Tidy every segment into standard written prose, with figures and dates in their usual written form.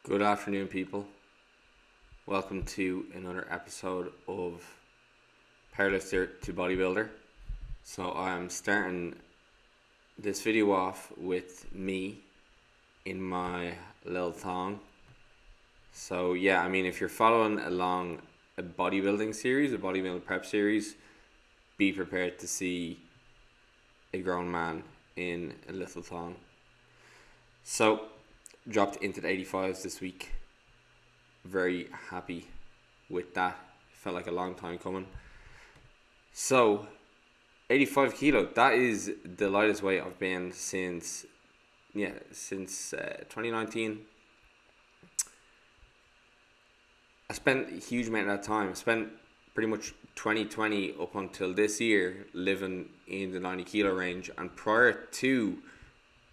Good afternoon, people. Welcome to another episode of Powerlifter to Bodybuilder. So I'm starting this video off with me in my little thong. So yeah, if you're following along a bodybuilding series, a bodybuilding prep series, be prepared to see a grown man in a little thong. So dropped into the 85s this week. Very happy with that. Felt like a long time coming. So 85 kilo, that is the lightest weight I've been since 2019. I spent a huge amount of that time. I spent pretty much 2020 up until this year living in the 90 kilo range, and prior to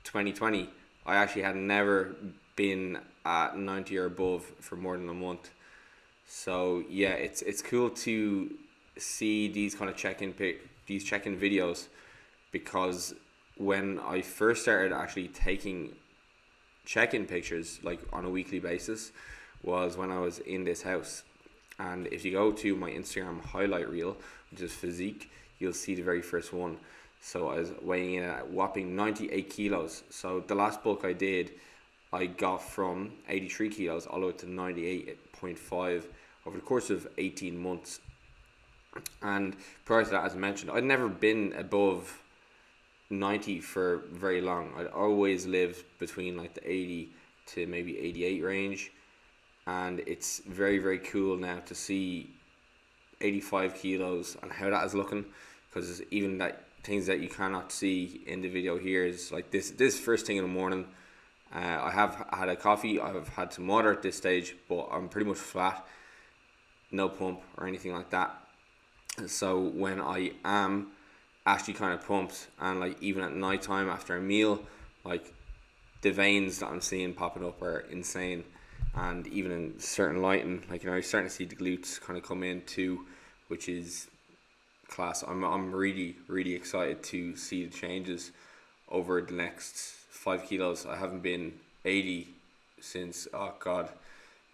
2020 I actually had never been at 90 or above for more than a month. So yeah, it's cool to see these kind of check-in videos, because when I first started actually taking check-in pictures like on a weekly basis was when I was in this house. And if you go to my Instagram highlight reel, which is Physique, you'll see the very first one. So I was weighing in at a whopping 98 kilos. So the last bulk I did, I got from 83 kilos all the way to 98.5 over the course of 18 months. And prior to that, as I mentioned, I'd never been above 90 for very long. I'd always lived between like the 80 to maybe 88 range. And it's very, very cool now to see 85 kilos and how that is looking, because even that things that you cannot see in the video here is like this first thing in the morning. I have had a coffee, I've had some water at this stage, but I'm pretty much flat, no pump or anything like that. So when I am actually kind of pumped, and like even at night time after a meal, like the veins that I'm seeing popping up are insane. And even in certain lighting, like, you're starting to see the glutes kind of come in too, which is class. I'm really, really excited to see the changes over the next 5 kilos. I haven't been 80 since,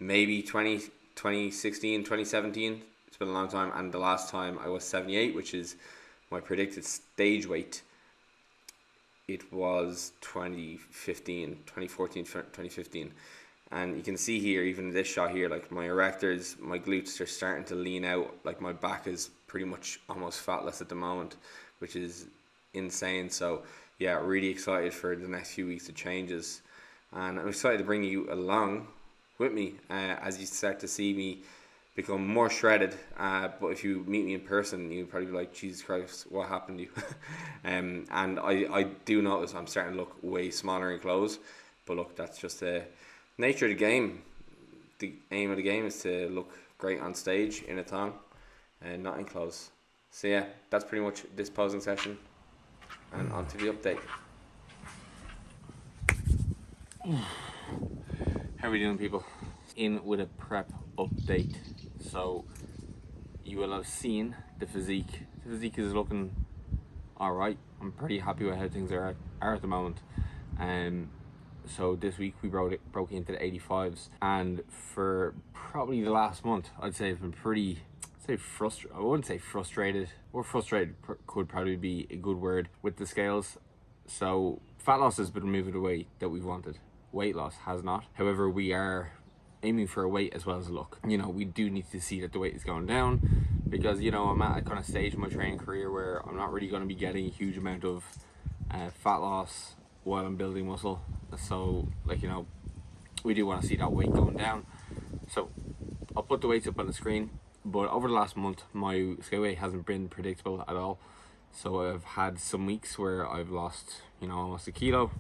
maybe 2016, 2017. It's been a long time. And the last time I was 78, which is my predicted stage weight, it was 2015. And you can see here, even in this shot here, like my erectors, my glutes are starting to lean out. Like my back is pretty much almost fatless at the moment, which is insane. So yeah, really excited for the next few weeks of changes. And I'm excited to bring you along with me as you start to see me become more shredded. But if you meet me in person, you'll probably be like, Jesus Christ, what happened to you? And I do notice I'm starting to look way smaller in clothes. But look, that's just the nature of the game. The aim of the game is to look great on stage in a thong and not in clothes. So yeah, that's pretty much this posing session, and on to the update. How are we doing, people? In with a prep update. So you will have seen the physique. The physique is looking alright. I'm pretty happy with how things are at the moment. So this week we broke into the 85s, and for probably the last month, I'd say I've been frustrated. I wouldn't say frustrated, or frustrated could probably be a good word with the scales. So fat loss has been moving the way that we've wanted. Weight loss has not. However, we are aiming for a weight as well as a look. We do need to see that the weight is going down, because I'm at a kind of stage in my training career where I'm not really going to be getting a huge amount of fat loss while I'm building muscle. So we do want to see that weight going down. So I'll put the weights up on the screen, but over the last month my scale weight hasn't been predictable at all. So I've had some weeks where I've lost almost a kilo,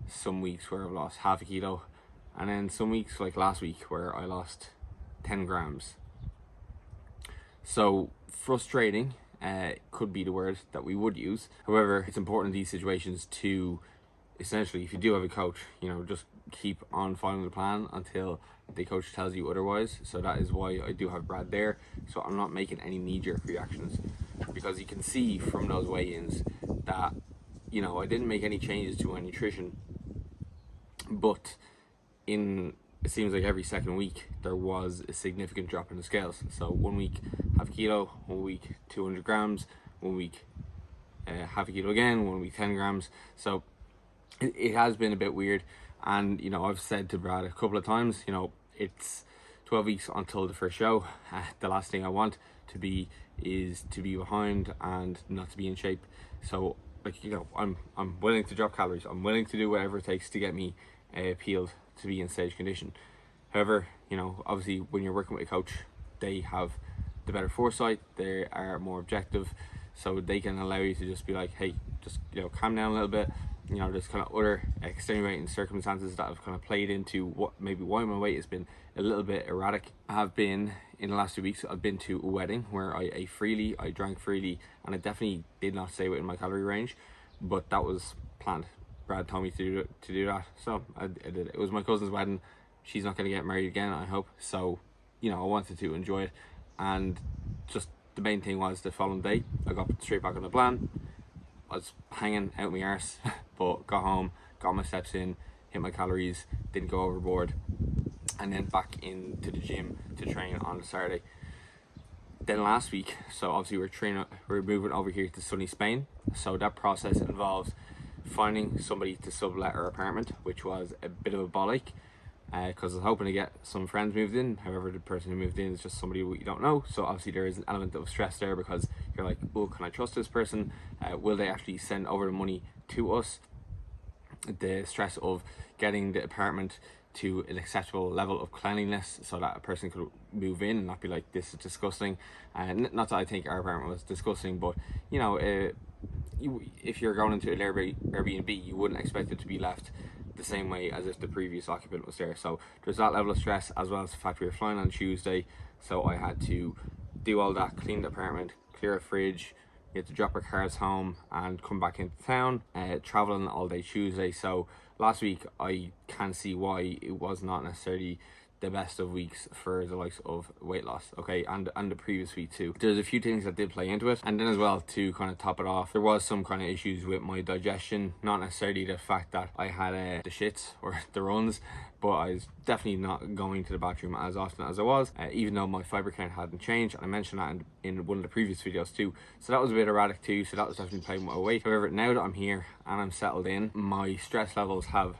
some weeks where I've lost half a kilo, and then some weeks like last week where I lost 10 grams. So frustrating could be the word that we would use. However, it's important in these situations to essentially, if you do have a coach, just keep on following the plan until the coach tells you otherwise. So that is why I do have Brad there. So I'm not making any knee-jerk reactions, because you can see from those weigh-ins that, I didn't make any changes to my nutrition. But in it seems like every second week there was a significant drop in the scales. So 1 week half a kilo, 1 week 200 grams, 1 week half a kilo again, 1 week 10 grams. So it has been a bit weird. And you know, I've said to Brad a couple of times, you know, it's 12 weeks until the first show. The last thing I want to be is to be behind and not to be in shape. So like, you know, I'm willing to drop calories. I'm willing to do whatever it takes to get me peeled to be in stage condition. However, you know, obviously when you're working with a coach, they have the better foresight, they are more objective, so they can allow you to just be like, hey, just, you know, calm down a little bit. You know, there's kind of other extenuating circumstances that have kind of played into what maybe why my weight has been a little bit erratic. I have been, in the last 2 weeks, I've been to a wedding where I ate freely, I drank freely, and I definitely did not stay within my calorie range, but that was planned. Brad told me to do that, so I did it. It was my cousin's wedding. She's not going to get married again, I hope. So, you know, I wanted to enjoy it, and just the main thing was the following day, I got straight back on the plan. I was hanging out my arse, but got home, got my steps in, hit my calories, didn't go overboard, and then back into the gym to train on the Saturday. Then last week, so obviously we're moving over here to sunny Spain. So that process involves finding somebody to sublet our apartment, which was a bit of a bollock, because I was hoping to get some friends moved in. However, the person who moved in is just somebody we don't know, so obviously there is an element of stress there, because you're like, oh, can I trust this person? Will they actually send over the money to us? The stress of getting the apartment to an acceptable level of cleanliness so that a person could move in and not be like, this is disgusting. And not that I think our apartment was disgusting, but you know, if you're going into an Airbnb, you wouldn't expect it to be left the same way as if the previous occupant was there. So there's that level of stress, as well as the fact we were flying on Tuesday, so I had to do all that, clean the apartment, clear a fridge. We had to drop our cars home and come back into town, traveling all day Tuesday. So last week I can see why it was not necessarily the best of weeks for the likes of weight loss, okay, and the previous week too. There's a few things that did play into it, and then as well, to kind of top it off, there was some kind of issues with my digestion. Not necessarily the fact that I had the shits or the runs, but I was definitely not going to the bathroom as often as I was, even though my fiber count hadn't changed, and I mentioned that in one of the previous videos too. So that was a bit erratic too, so that was definitely playing with my weight. However, now that I'm here and I'm settled in, my stress levels have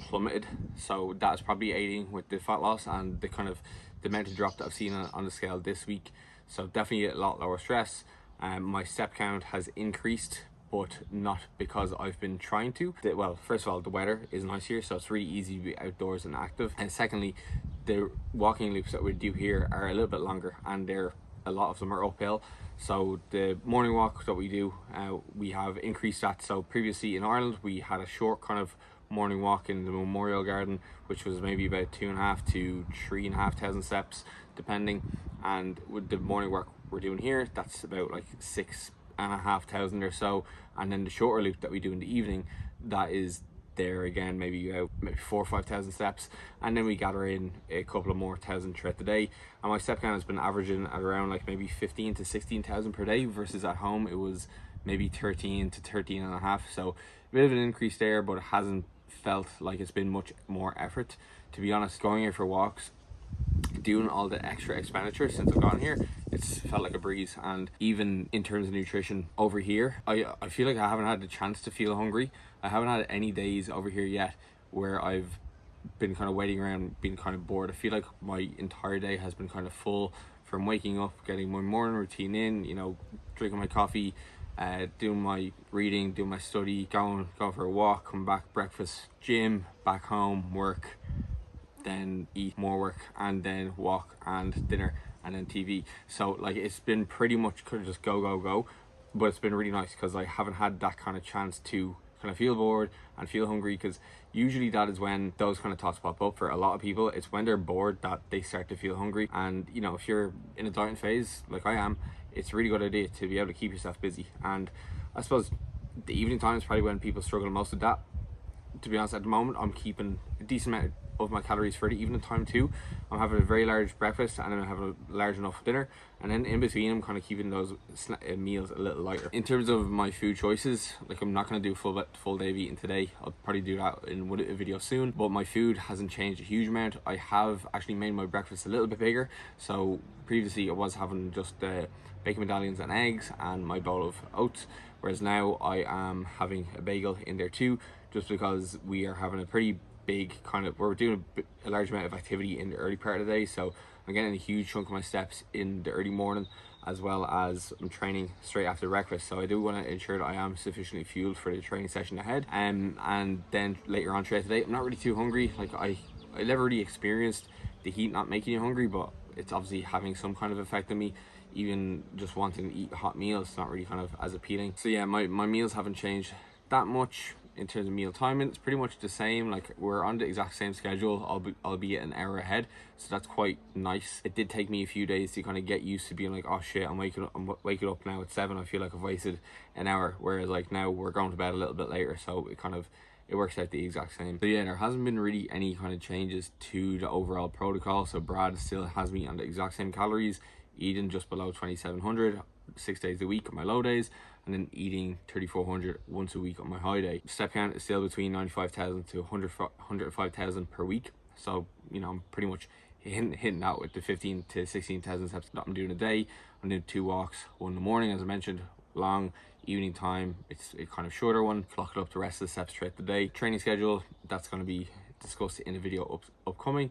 plummeted, so that's probably aiding with the fat loss and the kind of the amount of drop that I've seen on the scale this week. So definitely a lot lower stress. My step count has increased, but not because I've been trying to. Well, first of all, the weather is nice here, so it's really easy to be outdoors and active. And secondly, the walking loops that we do here are a little bit longer, and a lot of them are uphill. So the morning walk that we do, we have increased that. So previously in Ireland, we had a short kind of morning walk in the Memorial Garden, which was maybe about 2,500 to 3,500 steps depending, and with the morning walk we're doing here, that's about like 6,500 or so. And then the shorter loop that we do in the evening, that is there again, maybe 4,000 or 5,000 steps, and then we gather in a couple of more thousand throughout the day. And my step count has been averaging at around like maybe 15 to 16,000 per day, versus at home it was maybe 13 to 13 and a half. So a bit of an increase there, but it hasn't felt like it's been much more effort, to be honest. Going here for walks, doing all the extra expenditure since I've gotten here, it's felt like a breeze. And even in terms of nutrition over here, I feel like I haven't had the chance to feel hungry. I haven't had any days over here yet where I've been kind of waiting around being kind of bored. I feel like my entire day has been kind of full, from waking up, getting my morning routine in, you know, drinking my coffee, doing my reading, doing my study, going for a walk, come back, breakfast, gym, back home, work, then eat, more work, and then walk and dinner, and then TV. So like, it's been pretty much kind of just go, but it's been really nice because I haven't had that kind of chance to kind of feel bored and feel hungry, because usually that is when those kind of thoughts pop up for a lot of people. It's when they're bored that they start to feel hungry. And you know, if you're in a dieting phase like I am, it's a really good idea to be able to keep yourself busy. And I suppose the evening time is probably when people struggle most with that. To be honest, at the moment I'm keeping a decent amount of my calories for the evening time too. I'm having a very large breakfast and then I'm having a large enough dinner, and then in between I'm kind of keeping those meals a little lighter. In terms of my food choices, like I'm not going to do full day of eating today. I'll probably do that in a video soon, but my food hasn't changed a huge amount. I have actually made my breakfast a little bit bigger. So previously I was having just bacon medallions and eggs and my bowl of oats, whereas now I am having a bagel in there too, just because we are having a pretty big we're doing a large amount of activity in the early part of the day, so I'm getting a huge chunk of my steps in the early morning, as well as I'm training straight after breakfast. So I do want to ensure that I am sufficiently fueled for the training session ahead, and then later on throughout the day I'm not really too hungry. Like I never really experienced the heat not making you hungry, but it's obviously having some kind of effect on me. Even just wanting to eat hot meals, it's not really kind of as appealing. So yeah, my meals haven't changed that much. In terms of meal timing, it's pretty much the same. Like we're on the exact same schedule, albeit an hour ahead, so that's quite nice. It did take me a few days to kind of get used to being like, oh shit, I'm waking up now at 7. I feel like I've wasted an hour, whereas like now we're going to bed a little bit later, so it works out the exact same. So yeah, there hasn't been really any kind of changes to the overall protocol. So Brad still has me on the exact same calories, eating just below 2700 6 days a week on my low days, and then eating 3400 once a week on my high day. Step count is still between 95,000 to 105,000 per week. So I'm pretty much hitting that with the 15 to 16,000 steps that I'm doing a day. I'm doing 2 walks, one in the morning, as I mentioned, long. Evening time, it's a kind of shorter one, clocking up the rest of the steps throughout the day. Training schedule, that's going to be discussed in a video upcoming.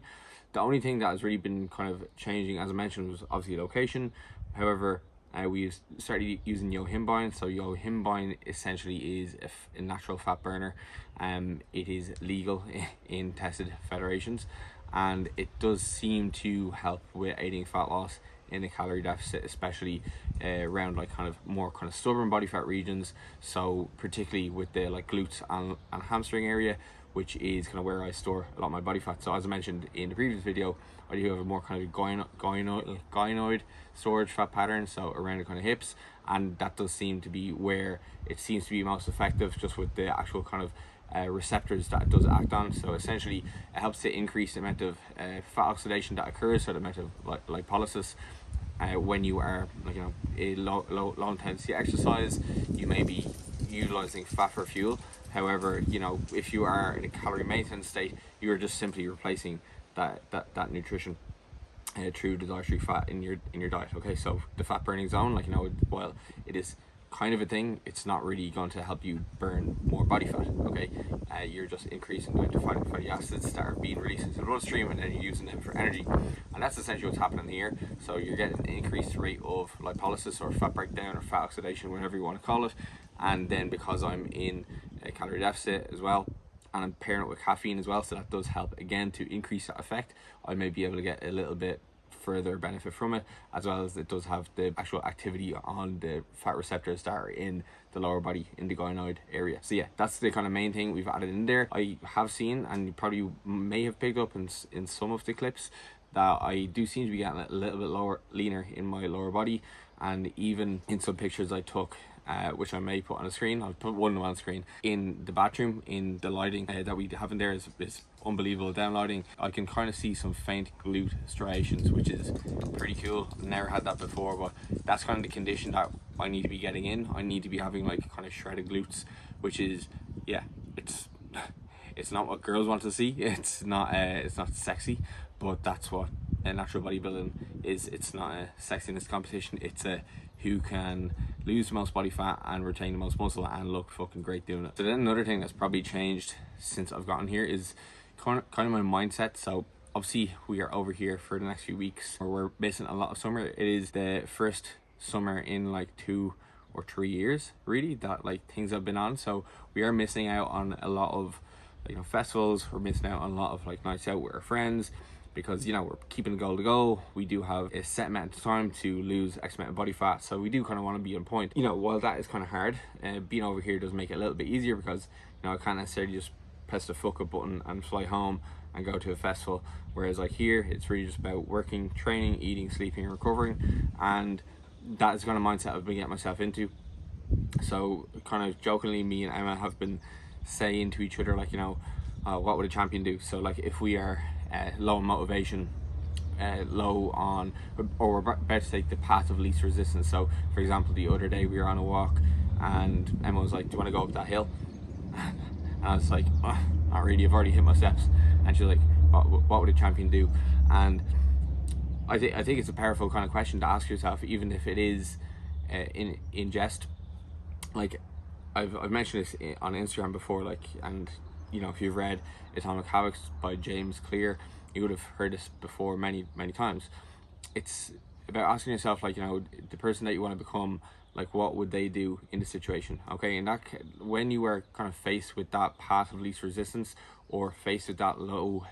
The only thing that has really been kind of changing, as I mentioned, was obviously location. However, we started using yohimbine. So yohimbine essentially is a natural fat burner. It is legal in tested federations, and it does seem to help with aiding fat loss in a calorie deficit, especially around like kind of more kind of stubborn body fat regions. So particularly with the like glutes and hamstring area, which is kind of where I store a lot of my body fat. So as I mentioned in the previous video, I do have a more kind of gynoid storage fat pattern, so around the kind of hips, and that does seem to be where it seems to be most effective, just with the actual kind of receptors that it does act on. So essentially it helps to increase the amount of fat oxidation that occurs, so the amount of lipolysis. When you are a low intensity exercise, you may be utilizing fat for fuel. However, if you are in a calorie maintenance state, you are just simply replacing that nutrition through the dietary fat in your diet. Okay, so the fat burning zone, while it is kind of a thing, it's not really going to help you burn more body fat. Okay, you're just increasing the amount of fatty acids that are being released into the bloodstream, and then you're using them for energy, and that's essentially what's happening here. So you're getting an increased rate of lipolysis or fat breakdown or fat oxidation, whatever you want to call it. And then because I'm in a calorie deficit as well, and I'm pairing it with caffeine as well, so that does help again to increase that effect, I may be able to get a little bit further benefit from it, as well as it does have the actual activity on the fat receptors that are in the lower body, in the gynoid area. So yeah, that's the kind of main thing we've added in there. I have seen, and you probably may have picked up in some of the clips, that I do seem to be getting a little bit leaner in my lower body, and even in some pictures I took, which I may put on a screen. I'll put one on screen in the bathroom. In the lighting that we have in there is unbelievable downloading. I can kind of see some faint glute striations, which is pretty cool. I've never had that before, but that's kind of the condition that I need to be getting in. I need to be having like kind of shredded glutes, which is, yeah, it's not what girls want to see. It's not sexy, but that's what natural bodybuilding is. It's not a sexiness competition. It's a who can lose the most body fat and retain the most muscle and look fucking great doing it. So then another thing that's probably changed since I've gotten here is kind of my mindset. So obviously we are over here for the next few weeks, or we're missing a lot of summer. It is the first summer in like 2 or 3 years really that like things have been on, so we are missing out on a lot of festivals. We're missing out on a lot of like nights out with our friends, because we're keeping the goal to go. We do have a set amount of time to lose X amount of body fat, so we do kind of want to be on point. While that is kind of hard, being over here does make it a little bit easier, because I can't necessarily just press the fuck up button and fly home and go to a festival, whereas like here it's really just about working, training, eating, sleeping, and recovering, and that is the kind of mindset I've been getting myself into. So kind of jokingly, me and Emma have been saying to each other, like, what would a champion do? So like if we are low on motivation, low on, or we're about to take the path of least resistance. So for example, the other day we were on a walk and Emma was like, do you want to go up that hill? And I was like, oh, not really, I've already hit my steps. And she's like, what would a champion do? And I think it's a powerful kind of question to ask yourself, even if it is in jest. Like I've mentioned this on Instagram before, like, and you know, if you've read Atomic Habits by James Clear, you would have heard this before many times. It's about asking yourself, like, you know, the person that you want to become, like, what would they do in the situation? Okay, and that when you are kind of faced with that path of least resistance, or faced with that low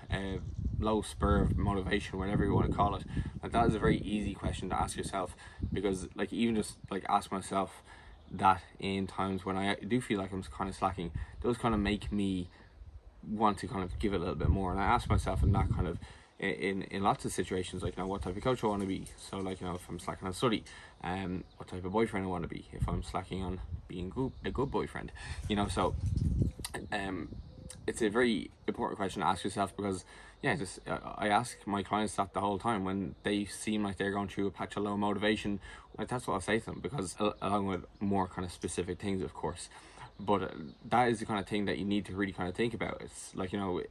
spur of motivation, whatever you want to call it, like, that is a very easy question to ask yourself. Because like, even just like ask myself that in times when I do feel like I'm kind of slacking, those kind of make me want to kind of give it a little bit more. And I ask myself in that kind of in lots of situations, like, you know, what type of coach I want to be. So like, you know, if I'm slacking on study, what type of boyfriend I want to be, if I'm slacking on being a good boyfriend, you know. So it's a very important question to ask yourself, because yeah, just I ask my clients that the whole time when they seem like they're going through a patch of low motivation. Like, that's what I'll say to them, because along with more kind of specific things, of course. But that is the kind of thing that you need to really kind of think about. It's like, you know,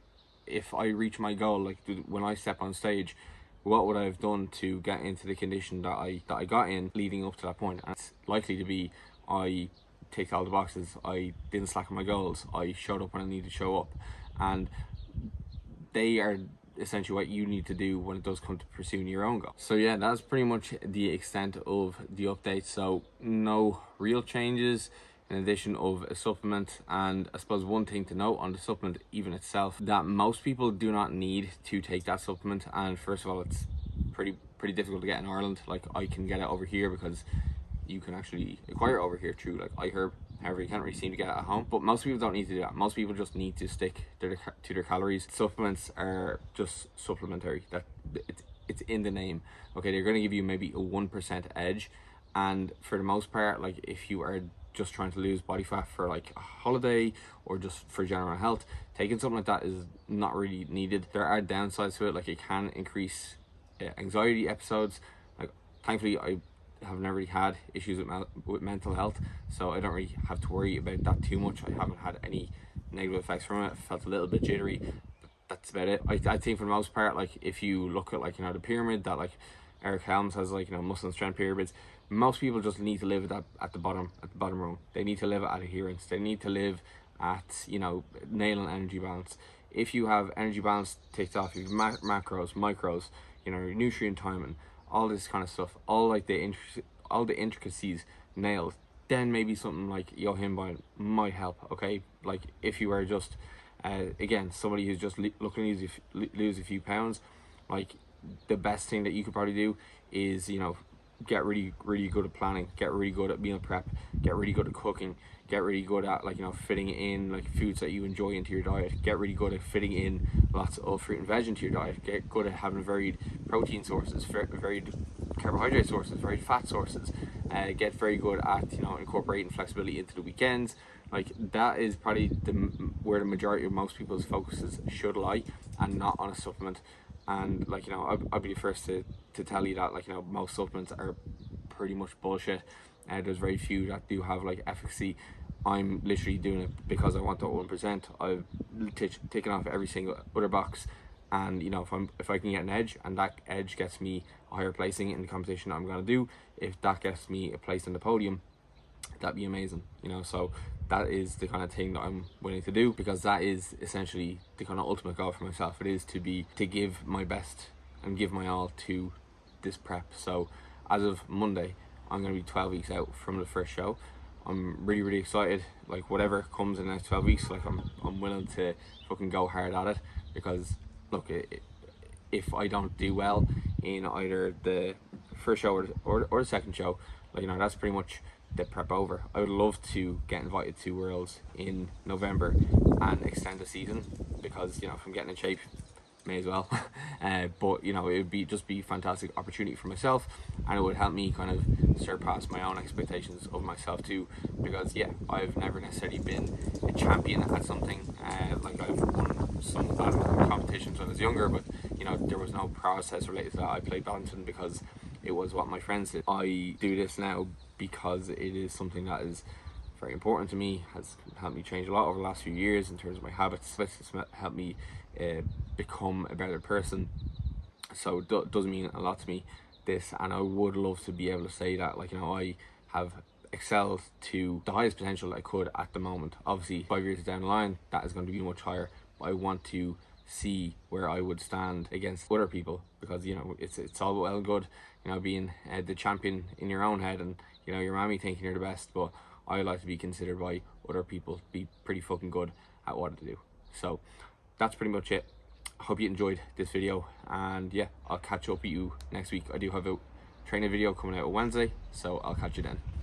if I reach my goal, like when I step on stage, what would I have done to get into the condition that I got in leading up to that point? And it's likely to be, I ticked all the boxes, I didn't slack on my goals, I showed up when I needed to show up. And they are essentially what you need to do when it does come to pursuing your own goal. So yeah, that's pretty much the extent of the update. So no real changes, in addition of a supplement. And I suppose one thing to note on the supplement even itself, that most people do not need to take that supplement. And first of all, it's pretty difficult to get in Ireland. Like, I can get it over here because you can actually acquire it over here through like iHerb. However, you can't really seem to get it at home. But most people don't need to do that. Most people just need to stick to their calories. Supplements are just supplementary. That it's in the name. Okay, they're going to give you maybe a 1% edge, and for the most part, like, if you are just trying to lose body fat for like a holiday or just for general health, taking something like that is not really needed. There are downsides to it, like it can increase anxiety episodes. Like, thankfully I have never really had issues with mental health, so I don't really have to worry about that too much. I haven't had any negative effects from it. I felt a little bit jittery, but that's about it. I think for the most part, like, if you look at, like, you know, the pyramid that like Eric Helms has, like, you know, muscle and strength pyramids, most people just need to live at the bottom rung. They need to live at adherence. They need to live at, you know, nailing energy balance. If you have energy balance ticked off, you have macros, micros, you know, nutrient timing, all this kind of stuff, all the intricacies nailed, then maybe something like Yohimbine might help. Okay, like, if you are just again, somebody who's just looking to lose a few pounds, like, the best thing that you could probably do is, you know, get really good at planning, get really good at meal prep, get really good at cooking, get really good at, like, you know, fitting in like foods that you enjoy into your diet, get really good at fitting in lots of fruit and veg into your diet, get good at having varied protein sources, varied carbohydrate sources, varied fat sources, get very good at, you know, incorporating flexibility into the weekends. Like, that is probably where the majority of most people's focuses should lie, and not on a supplement. And, like, you know, I'll be the first to tell you that, like, you know, most supplements are pretty much bullshit. There's very few that do have like efficacy. I'm literally doing it because I want that 1%. I've taken off every single other box, and, you know, if I can get an edge, and that edge gets me a higher placing in the competition I'm gonna do, if that gets me a place on the podium, that'd be amazing, you know. So that is the kind of thing that I'm willing to do, because that is essentially the kind of ultimate goal for myself. It is to give my best and give my all to this prep. So as of Monday, I'm going to be 12 weeks out from the first show. I'm really excited. Like, whatever comes in the next 12 weeks, like, I'm willing to fucking go hard at it, because look, if I don't do well in either the first show or the second show, like, you know, that's pretty much the prep over. I would love to get invited to Worlds in November and extend the season, because, you know, if I'm getting in shape, may as well. But, you know, it would just be a fantastic opportunity for myself, and it would help me kind of surpass my own expectations of myself too, because yeah, I've never necessarily been a champion at something. Like, I've won some badminton competitions when I was younger, but you know, there was no process related to that. I played badminton because it was what my friends did. I do this now because it is something that is very important to me, has helped me change a lot over the last few years in terms of my habits. It's helped me become a better person. So it does mean a lot to me, this, and I would love to be able to say that, like, you know, I have excelled to the highest potential I could at the moment. Obviously 5 years down the line that is going to be much higher, but I want to see where I would stand against other people, because you know, it's all well and good, you know, being the champion in your own head and you know your mommy thinking you're the best, but I like to be considered by other people to be pretty fucking good at what I do. So that's pretty much it. I hope you enjoyed this video, and yeah, I'll catch up with you next week. I do have a training video coming out on Wednesday, so I'll catch you then.